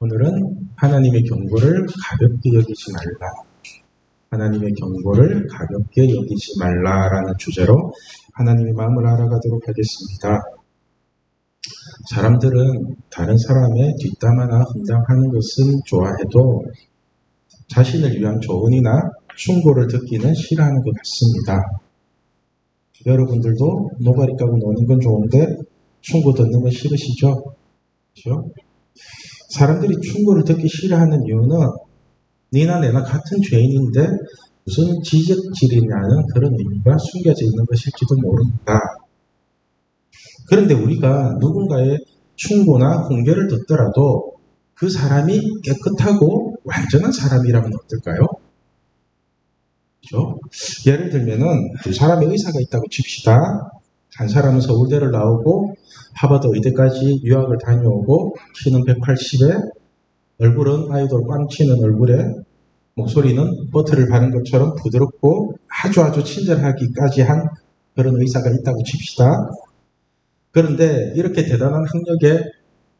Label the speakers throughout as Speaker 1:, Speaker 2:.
Speaker 1: 오늘은 하나님의 경고를 가볍게 여기지 말라. 하나님의 경고를 가볍게 여기지 말라라는 주제로 하나님의 마음을 알아가도록 하겠습니다. 사람들은 다른 사람의 뒷담화나 험담하는 것은 좋아해도 자신을 위한 조언이나 충고를 듣기는 싫어하는 것 같습니다. 여러분들도 노가리 까고 노는 건 좋은데 충고 듣는 건 싫으시죠? 그렇죠? 사람들이 충고를 듣기 싫어하는 이유는 니나 내나 같은 죄인인데 무슨 지적질이냐는 그런 의미가 숨겨져 있는 것일지도 모릅니다. 그런데 우리가 누군가의 충고나 훈계를 듣더라도 그 사람이 깨끗하고 완전한 사람이라면 어떨까요? 그렇죠? 예를 들면은 두 사람의 의사가 있다고 칩시다. 한 사람은 서울대를 나오고 하버드 의대까지 유학을 다녀오고 키는 180에 얼굴은 아이돌 꽝치는 얼굴에 목소리는 버터를 바른 것처럼 부드럽고 아주 친절하기까지 한 그런 의사가 있다고 칩시다. 그런데 이렇게 대단한 학력에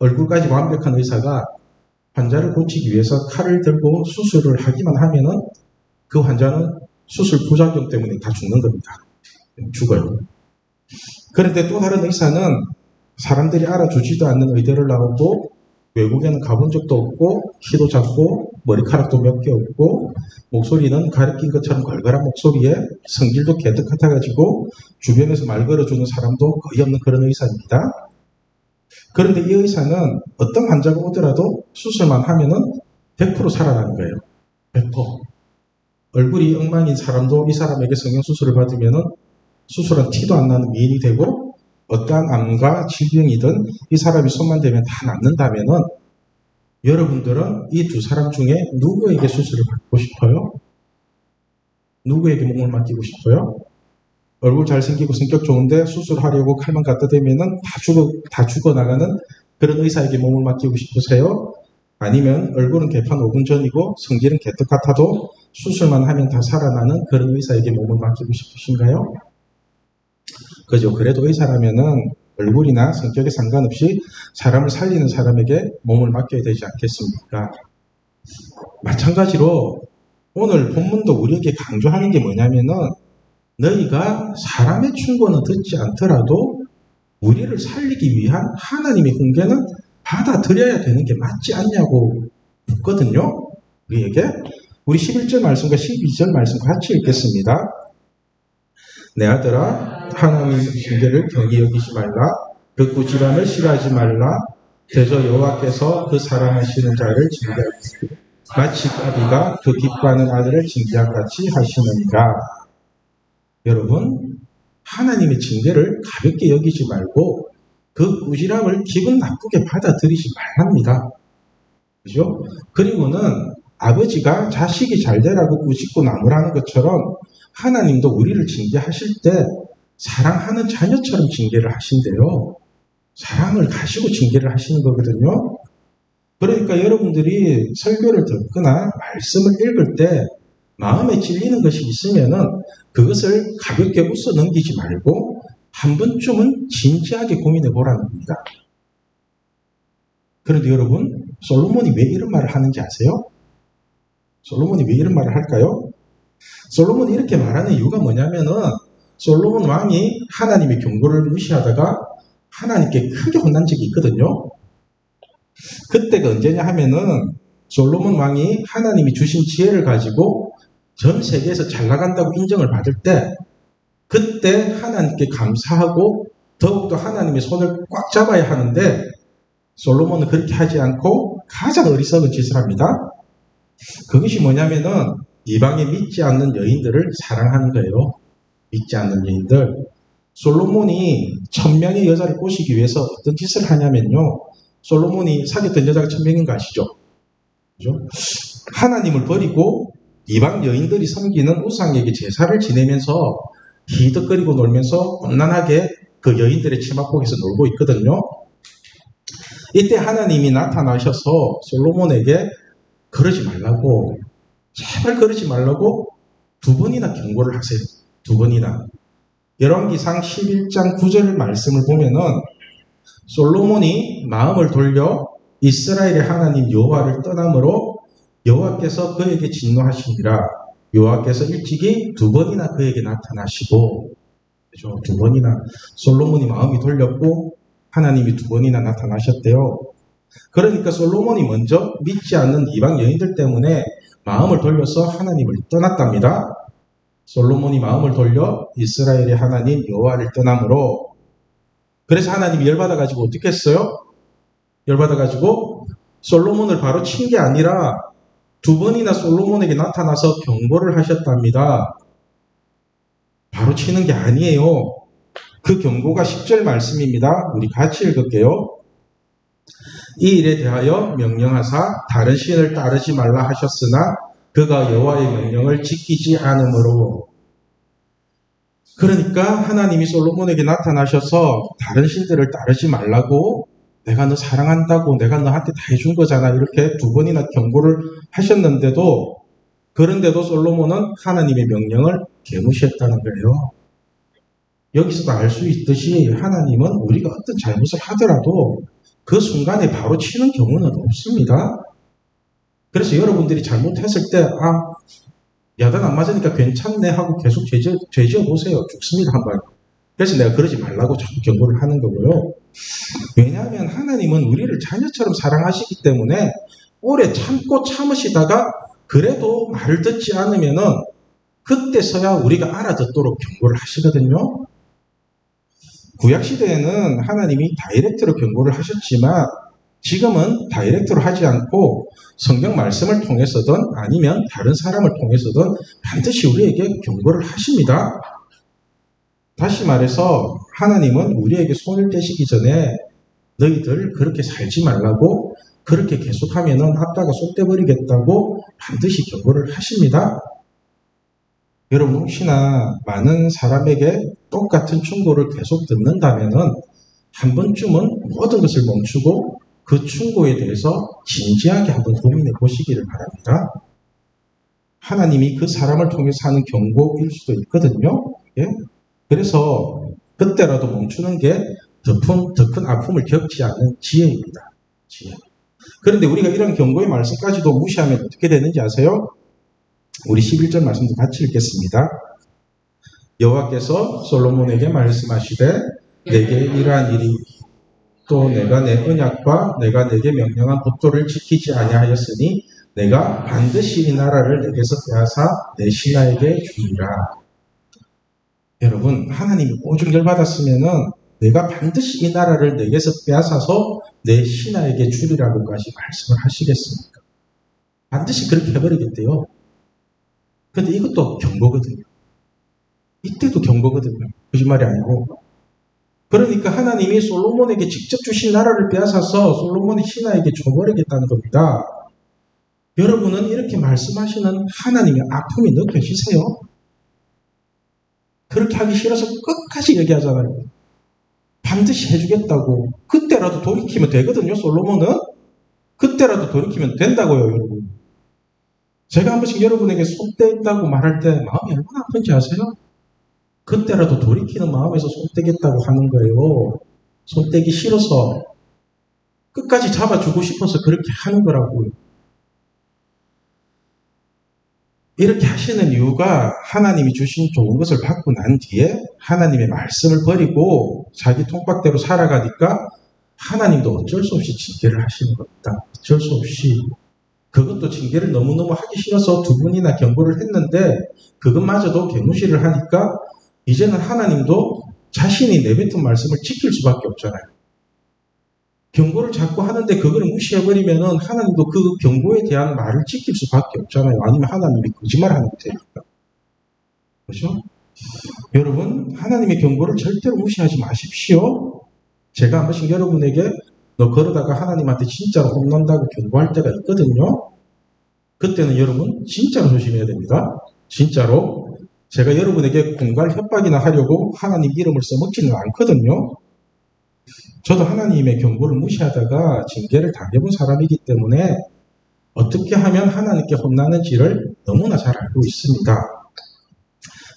Speaker 1: 얼굴까지 완벽한 의사가 환자를 고치기 위해서 칼을 들고 수술을 하기만 하면은 그 환자는 수술 부작용 때문에 다 죽는 겁니다. 죽어요. 그런데 또 다른 의사는 사람들이 알아주지도 않는 의대를 나오고 외국에는 가본 적도 없고 키도 작고 머리카락도 몇 개 없고 목소리는 가르친 것처럼 걸걸한 목소리에 성질도 개떡 같아가지고 주변에서 말 걸어주는 사람도 거의 없는 그런 의사입니다. 그런데 이 의사는 어떤 환자가 오더라도 수술만 하면은 100% 살아나는 거예요. 100%. 얼굴이 엉망인 사람도 이 사람에게 성형수술을 받으면은 수술한 티도 안 나는 미인이 되고 어떠한 암과 질병이든 이 사람이 손만 대면 다 낫는다면은 여러분들은 이 두 사람 중에 누구에게 수술을 받고 싶어요? 누구에게 몸을 맡기고 싶어요? 얼굴 잘생기고 성격 좋은데 수술하려고 칼만 갖다 대면은 다 죽어나가는 그런 의사에게 몸을 맡기고 싶으세요? 아니면 얼굴은 개판 5분 전이고 성질은 개떡 같아도 수술만 하면 다 살아나는 그런 의사에게 몸을 맡기고 싶으신가요? 그죠. 그래도 의사라면은 얼굴이나 성격에 상관없이 사람을 살리는 사람에게 몸을 맡겨야 되지 않겠습니까? 마찬가지로 오늘 본문도 우리에게 강조하는 게 뭐냐면은 너희가 사람의 충고는 듣지 않더라도 우리를 살리기 위한 하나님의 훈계는 받아들여야 되는 게 맞지 않냐고 묻거든요. 우리에게. 우리 11절 말씀과 12절 말씀 같이 읽겠습니다. 내 아들아 하나님의 훈계를 경히 여기지 말라. 듣고 질함을 싫어하지 말라. 대저 여호와께서 그 사랑하시는 자를 징계하시고 마치 아비가 그 기뻐하는 아들을 징계한 같이 하시느니라. 여러분, 하나님의 징계를 가볍게 여기지 말고 그 꾸지람을 기분 나쁘게 받아들이지 말랍니다. 그죠? 그리고는 아버지가 자식이 잘 되라고 꾸짖고 나무라는 것처럼 하나님도 우리를 징계하실 때 사랑하는 자녀처럼 징계를 하신대요. 사랑을 가지고 징계를 하시는 거거든요. 그러니까 여러분들이 설교를 듣거나 말씀을 읽을 때 마음에 찔리는 것이 있으면은 그것을 가볍게 웃어 넘기지 말고 한 번쯤은 진지하게 고민해 보라는 겁니다. 그런데 여러분, 솔로몬이 왜 이런 말을 하는지 아세요? 솔로몬이 왜 이런 말을 할까요? 솔로몬이 이렇게 말하는 이유가 뭐냐면은 솔로몬 왕이 하나님의 경고를 무시하다가 하나님께 크게 혼난 적이 있거든요. 그때가 언제냐 하면은 솔로몬 왕이 하나님이 주신 지혜를 가지고 전 세계에서 잘 나간다고 인정을 받을 때 그때 하나님께 감사하고 더욱더 하나님의 손을 꽉 잡아야 하는데 솔로몬은 그렇게 하지 않고 가장 어리석은 짓을 합니다. 그것이 뭐냐면은 이방에 믿지 않는 여인들을 사랑하는 거예요. 믿지 않는 여인들. 솔로몬이 1000명의 여자를 꼬시기 위해서 어떤 짓을 하냐면요. 솔로몬이 사귀었던 여자가 1000명인 거 아시죠? 그죠? 하나님을 버리고 이방 여인들이 섬기는 우상에게 제사를 지내면서 히덕거리고 놀면서 곤란하게 그 여인들의 치마폭에서 놀고 있거든요. 이때 하나님이 나타나셔서 솔로몬에게 그러지 말라고, 제발 그러지 말라고 2번이나 경고를 하세요. 2번이나. 열왕기상 11장 9절 말씀을 보면은 솔로몬이 마음을 돌려 이스라엘의 하나님 여호와를 떠남으로 여호와께서 그에게 진노하시니라. 여호와께서 일찍이 두 번이나 그에게 나타나시고, 그죠? 두 번이나 솔로몬이 마음이 돌렸고 하나님이 두 번이나 나타나셨대요. 그러니까 솔로몬이 먼저 믿지 않는 이방 여인들 때문에 마음을 돌려서 하나님을 떠났답니다. 솔로몬이 마음을 돌려 이스라엘의 하나님 여호와를 떠남으로. 그래서 하나님이 열받아가지고 어떻게 했어요? 열받아가지고 솔로몬을 바로 친 게 아니라 두 번이나 솔로몬에게 나타나서 경고를 하셨답니다. 바로 치는 게 아니에요. 그 경고가 10절 말씀입니다. 우리 같이 읽을게요. 이 일에 대하여 명령하사 다른 신을 따르지 말라 하셨으나 그가 여호와의 명령을 지키지 않으므로. 그러니까 하나님이 솔로몬에게 나타나셔서 다른 신들을 따르지 말라고, 내가 너 사랑한다고, 내가 너한테 다 해준 거잖아, 이렇게 두 번이나 경고를 하셨는데도, 그런데도 솔로몬은 하나님의 명령을 개무시했다는 거예요. 여기서도 알 수 있듯이 하나님은 우리가 어떤 잘못을 하더라도 그 순간에 바로 치는 경우는 없습니다. 그래서 여러분들이 잘못했을 때 야단 안 맞으니까 괜찮네 하고 계속 죄지어 보세요. 죽습니다, 한 번. 그래서 내가 그러지 말라고 자꾸 경고를 하는 거고요. 왜냐하면 하나님은 우리를 자녀처럼 사랑하시기 때문에 오래 참고 참으시다가 그래도 말을 듣지 않으면은 그때서야 우리가 알아듣도록 경고를 하시거든요. 구약시대에는 하나님이 다이렉트로 경고를 하셨지만 지금은 다이렉트로 하지 않고 성경 말씀을 통해서든 아니면 다른 사람을 통해서든 반드시 우리에게 경고를 하십니다. 다시 말해서 하나님은 우리에게 손을 떼시기 전에 너희들 그렇게 살지 말라고, 그렇게 계속하면 아빠가 손 떼버리겠다고 반드시 경고를 하십니다. 여러분, 혹시나 많은 사람에게 똑같은 충고를 계속 듣는다면 한 번쯤은 모든 것을 멈추고 그 충고에 대해서 진지하게 한번 고민해 보시기를 바랍니다. 하나님이 그 사람을 통해서 하는 경고일 수도 있거든요. 예? 그래서 그때라도 멈추는 게 더 큰 아픔을 겪지 않는 지혜입니다. 지혜. 그런데 우리가 이런 경고의 말씀까지도 무시하면 어떻게 되는지 아세요? 우리 11절 말씀도 같이 읽겠습니다. 여호와께서 솔로몬에게 말씀하시되 내게 이러한 일이 또 내가 내 언약과 내가 내게 명령한 법도를 지키지 아니하였으니 내가 반드시 이 나라를 내게서 빼앗아 내 신하에게 주리라. 여러분, 하나님이 오죽 열받았으면은 내가 반드시 이 나라를 내게서 빼앗아서 내 신하에게 주리라고까지 말씀을 하시겠습니까? 반드시 그렇게 해버리겠대요. 근데 이것도 경고거든요. 이때도 경고거든요. 거짓말이 아니고. 그러니까 하나님이 솔로몬에게 직접 주신 나라를 빼앗아서 솔로몬의 신하에게 줘버리겠다는 겁니다. 여러분은 이렇게 말씀하시는 하나님의 아픔이 느껴지세요? 그렇게 하기 싫어서 끝까지 얘기하잖아요. 반드시 해주겠다고. 그때라도 돌이키면 되거든요, 솔로몬은. 그때라도 돌이키면 된다고요, 여러분. 제가 한 번씩 여러분에게 손 떼겠다고 말할 때 마음이 얼마나 아픈지 아세요? 그때라도 돌이키는 마음에서 손 떼겠다고 하는 거예요. 손 떼기 싫어서, 끝까지 잡아주고 싶어서 그렇게 하는 거라고요. 이렇게 하시는 이유가 하나님이 주신 좋은 것을 받고 난 뒤에 하나님의 말씀을 버리고 자기 통박대로 살아가니까 하나님도 어쩔 수 없이 징계를 하시는 겁니다. 어쩔 수 없이. 그것도 징계를 너무너무 하기 싫어서 두 번이나 경고를 했는데 그것마저도 개무시를 하니까 이제는 하나님도 자신이 내뱉은 말씀을 지킬 수밖에 없잖아요. 경고를 자꾸 하는데 그걸 무시해버리면 하나님도 그 경고에 대한 말을 지킬 수밖에 없잖아요. 아니면 하나님이 거짓말하는 거니까. 그렇죠? 여러분, 하나님의 경고를 절대로 무시하지 마십시오. 제가 한 번씩 여러분에게 너 그러다가 하나님한테 진짜로 혼난다고 경고할 때가 있거든요. 그때는 여러분 진짜로 조심해야 됩니다. 진짜로. 제가 여러분에게 공갈 협박이나 하려고 하나님 이름을 써먹지는 않거든요. 저도 하나님의 경고를 무시하다가 징계를 당해본 사람이기 때문에 어떻게 하면 하나님께 혼나는지를 너무나 잘 알고 있습니다.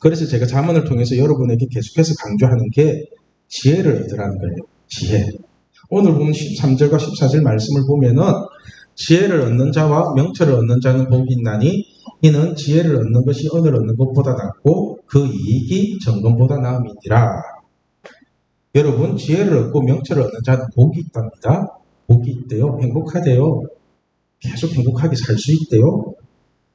Speaker 1: 그래서 제가 잠언을 통해서 여러분에게 계속해서 강조하는 게 지혜를 얻으라는 거예요. 지혜. 오늘 보면 13절과 14절 말씀을 보면은 지혜를 얻는 자와 명철을 얻는 자는 복이 있나니 이는 지혜를 얻는 것이 은을 얻는 것보다 낫고 그 이익이 정금보다 나음이니라. 여러분, 지혜를 얻고 명철을 얻는 자는 복이 있답니다. 복이 있대요. 행복하대요. 계속 행복하게 살 수 있대요.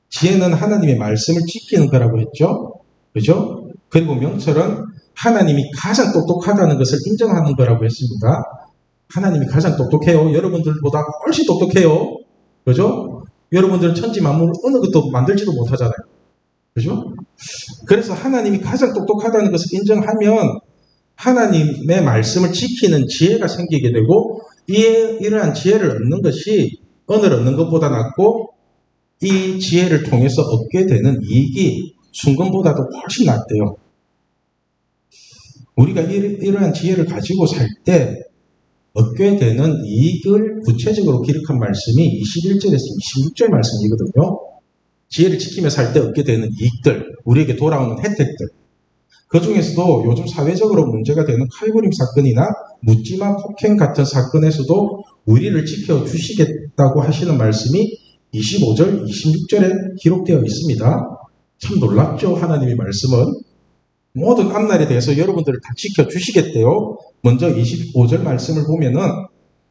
Speaker 1: 지혜는 하나님의 말씀을 지키는 거라고 했죠. 그죠? 그리고 명철은 하나님이 가장 똑똑하다는 것을 인정하는 거라고 했습니다. 하나님이 가장 똑똑해요. 여러분들보다 훨씬 똑똑해요. 그죠? 여러분들은 천지 만물을 어느 것도 만들지도 못하잖아요. 그죠? 그래서 하나님이 가장 똑똑하다는 것을 인정하면 하나님의 말씀을 지키는 지혜가 생기게 되고 이러한 지혜를 얻는 것이 은을 얻는 것보다 낫고 이 지혜를 통해서 얻게 되는 이익이 순금보다도 훨씬 낫대요. 우리가 이러한 지혜를 가지고 살 때 얻게 되는 이익을 구체적으로 기록한 말씀이 21절에서 26절 말씀이거든요. 지혜를 지키며 살 때 얻게 되는 이익들, 우리에게 돌아오는 혜택들. 그 중에서도 요즘 사회적으로 문제가 되는 칼부림 사건이나 묻지마 폭행 같은 사건에서도 우리를 지켜주시겠다고 하시는 말씀이 25절, 26절에 기록되어 있습니다. 참 놀랍죠, 하나님의 말씀은. 모든 앞날에 대해서 여러분들을 다 지켜주시겠대요. 먼저 25절 말씀을 보면은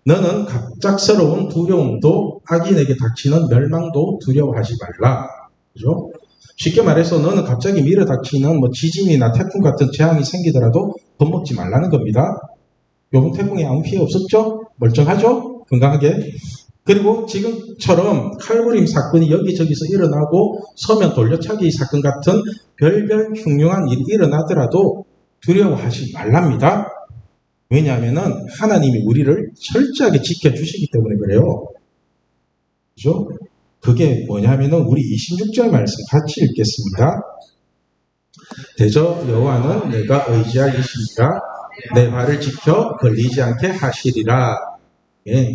Speaker 1: 너는 갑작스러운 두려움도 악인에게 닥치는 멸망도 두려워하지 말라. 그죠? 쉽게 말해서 너는 갑자기 밀어 닥치는 지진이나 태풍 같은 재앙이 생기더라도 겁먹지 말라는 겁니다. 요번 태풍에 아무 피해 없었죠? 멀쩡하죠? 건강하게. 그리고 지금처럼 칼부림 사건이 여기저기서 일어나고 서면 돌려차기 사건 같은 별별 흉흉한 일이 일어나더라도 두려워하지 말랍니다. 왜냐하면 하나님이 우리를 철저하게 지켜주시기 때문에 그래요. 그죠? 그게 뭐냐면은 우리 26절 말씀 같이 읽겠습니다. 대저 여호와는 내가 의지할 이시니라 내 발을 지켜 걸리지 않게 하시리라. 예.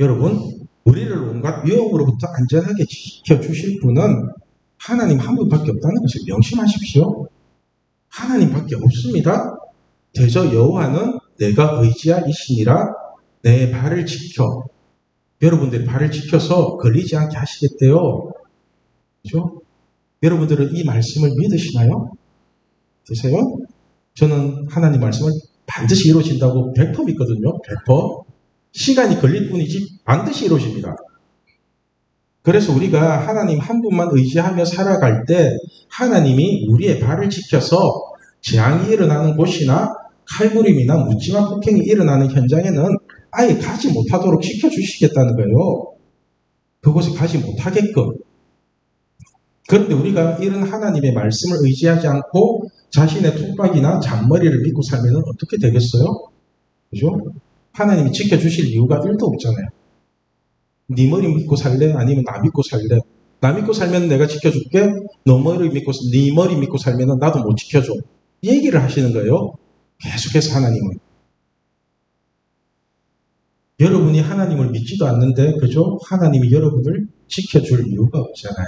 Speaker 1: 여러분, 우리를 온갖 위험으로부터 안전하게 지켜주실 분은 하나님 한 분밖에 없다는 것을 명심하십시오. 하나님밖에 없습니다. 대저 여호와는 내가 의지할 이시니라 내 발을 지켜. 여러분들이 발을 지켜서 걸리지 않게 하시겠대요. 그죠? 여러분들은 이 말씀을 믿으시나요? 드세요? 저는 하나님 말씀을 반드시 이루어진다고 100% 믿거든요. 100%. 시간이 걸릴 뿐이지 반드시 이루어집니다. 그래서 우리가 하나님 한 분만 의지하며 살아갈 때 하나님이 우리의 발을 지켜서 재앙이 일어나는 곳이나 칼부림이나 묻지마 폭행이 일어나는 현장에는 아예 가지 못하도록 지켜주시겠다는 거예요. 그곳에 가지 못하게끔. 그런데 우리가 이런 하나님의 말씀을 의지하지 않고 자신의 톱박이나 잔머리를 믿고 살면 어떻게 되겠어요? 그죠? 하나님이 지켜주실 이유가 1도 없잖아요. 네 머리 믿고 살래? 아니면 나 믿고 살래? 나 믿고 살면 내가 지켜줄게. 너 머리 믿고, 네 머리 믿고 살면 나도 못 지켜줘. 이 얘기를 하시는 거예요. 계속해서 하나님은. 여러분이 하나님을 믿지도 않는데, 그죠? 하나님이 여러분을 지켜줄 이유가 없잖아요.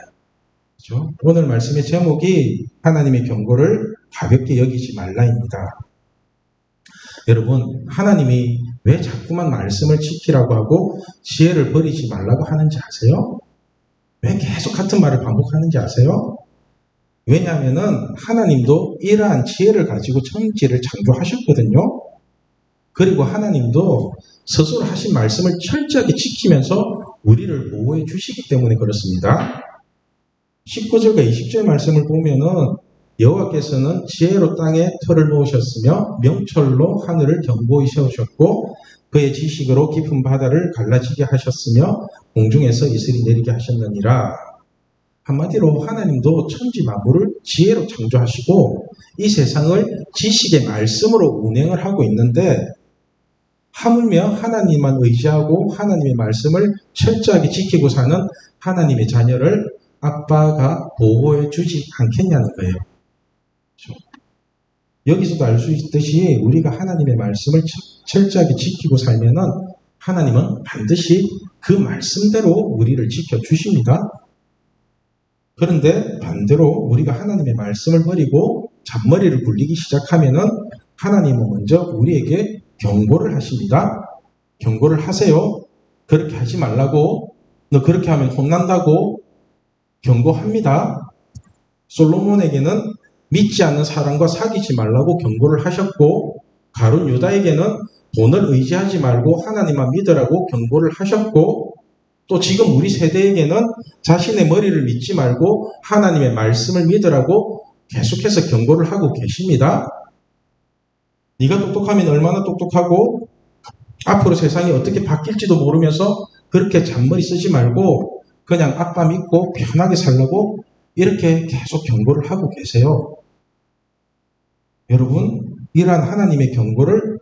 Speaker 1: 그죠? 오늘 말씀의 제목이 하나님의 경고를 가볍게 여기지 말라입니다. 여러분, 하나님이 왜 자꾸만 말씀을 지키라고 하고 지혜를 버리지 말라고 하는지 아세요? 왜 계속 같은 말을 반복하는지 아세요? 왜냐하면 하나님도 이러한 지혜를 가지고 천지를 창조하셨거든요. 그리고 하나님도 스스로 하신 말씀을 철저하게 지키면서 우리를 보호해 주시기 때문에 그렇습니다. 19절과 20절 말씀을 보면은 여호와께서는 지혜로 땅에 터를 놓으셨으며 명철로 하늘을 견고히 세우셨고 그의 지식으로 깊은 바다를 갈라지게 하셨으며 공중에서 이슬이 내리게 하셨느니라. 한마디로 하나님도 천지 만물을 지혜로 창조하시고 이 세상을 지식의 말씀으로 운행을 하고 있는데 하물며 하나님만 의지하고 하나님의 말씀을 철저하게 지키고 사는 하나님의 자녀를 아빠가 보호해 주지 않겠냐는 거예요. 그렇죠? 여기서도 알 수 있듯이 우리가 하나님의 말씀을 철저하게 지키고 살면은 하나님은 반드시 그 말씀대로 우리를 지켜주십니다. 그런데 반대로 우리가 하나님의 말씀을 버리고 잔머리를 굴리기 시작하면은 하나님은 먼저 우리에게 경고를 하십니다. 경고를 하세요. 그렇게 하지 말라고, 너 그렇게 하면 혼난다고 경고합니다. 솔로몬에게는 믿지 않는 사람과 사귀지 말라고 경고를 하셨고, 가룟 유다에게는 돈을 의지하지 말고 하나님만 믿으라고 경고를 하셨고, 또 지금 우리 세대에게는 자신의 머리를 믿지 말고 하나님의 말씀을 믿으라고 계속해서 경고를 하고 계십니다. 네가 똑똑하면 얼마나 똑똑하고 앞으로 세상이 어떻게 바뀔지도 모르면서 그렇게 잔머리 쓰지 말고 그냥 아빠 믿고 편하게 살라고 이렇게 계속 경고를 하고 계세요. 여러분, 이러한 하나님의 경고를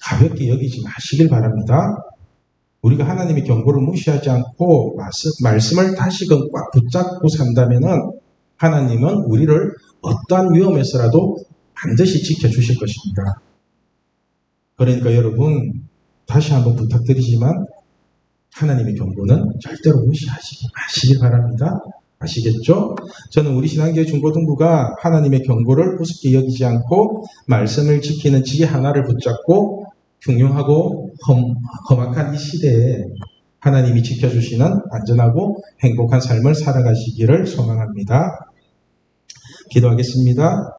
Speaker 1: 가볍게 여기지 마시길 바랍니다. 우리가 하나님의 경고를 무시하지 않고 말씀을 다시금 꽉 붙잡고 산다면 하나님은 우리를 어떠한 위험에서라도 반드시 지켜주실 것입니다. 그러니까 여러분, 다시 한번 부탁드리지만 하나님의 경고는 절대로 무시하지 마시길 바랍니다. 아시겠죠? 저는 우리 신앙교회 중고등부가 하나님의 경고를 우습게 여기지 않고 말씀을 지키는 지혜 하나를 붙잡고 흉흉하고 험악한 이 시대에 하나님이 지켜주시는 안전하고 행복한 삶을 살아가시기를 소망합니다. 기도하겠습니다.